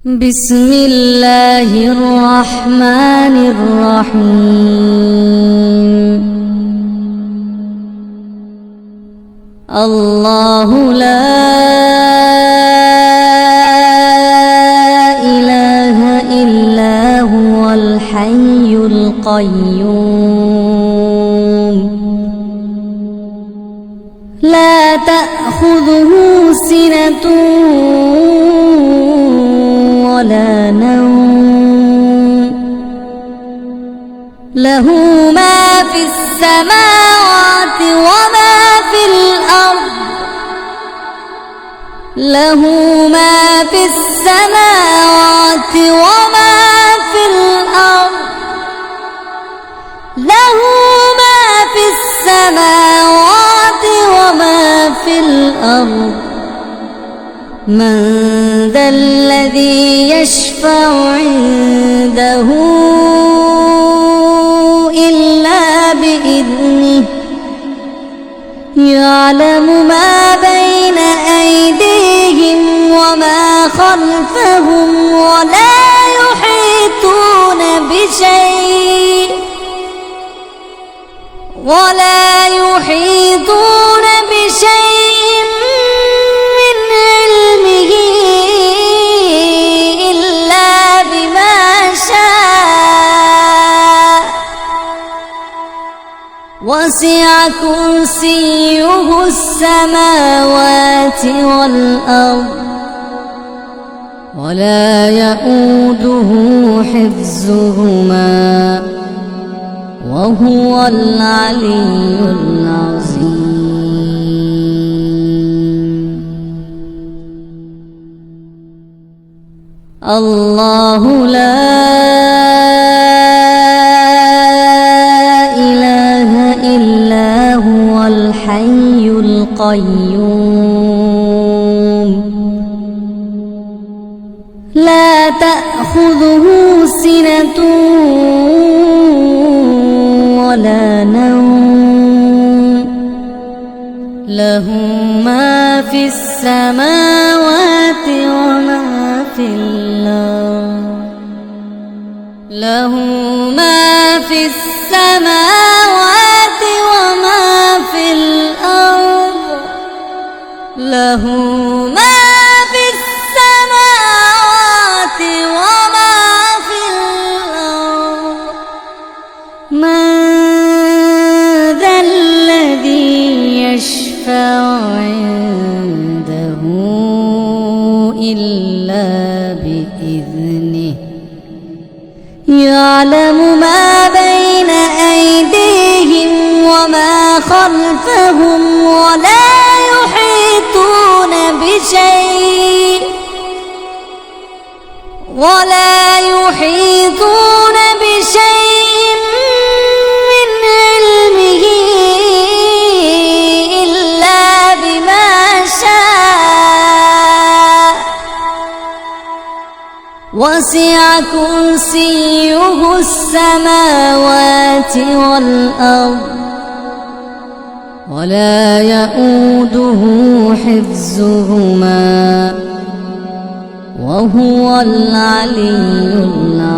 بسم الله الرحمن الرحيم. الله لا إله إلا هو الحي القيوم لا تأخذه سنة ولا نوم له ما في السماوات وما في الأرض له ما في السماوات وما في الأرض له ما في السماوات وما في الأرض من ذا الذي يشفع عنده إلا بإذنه يعلم ما بين أيديهم وما خلفهم ولا يحيطون بشيء من علمه إلا بما شاء وسع كرسيه السماوات والأرض ولا يؤوده حفظهما وهو العلي العظيم. الله لا إله إلا هو الحي القيوم لا تأخذه سنة ولا نوم له ما في السماوات وما في الأرض له ما في السماوات وما في الأرض له ما في السماوات وما في الأرض من ذا الذي يشفع عنده إلا بإذنه يعلم ما بين أيديهم وما خلفهم ولا يحيطون بشيء من علمه إلا بما شاء وسع كرسيه السماوات والأرض ولا يؤوده حفظهما وهو العلي العظيم.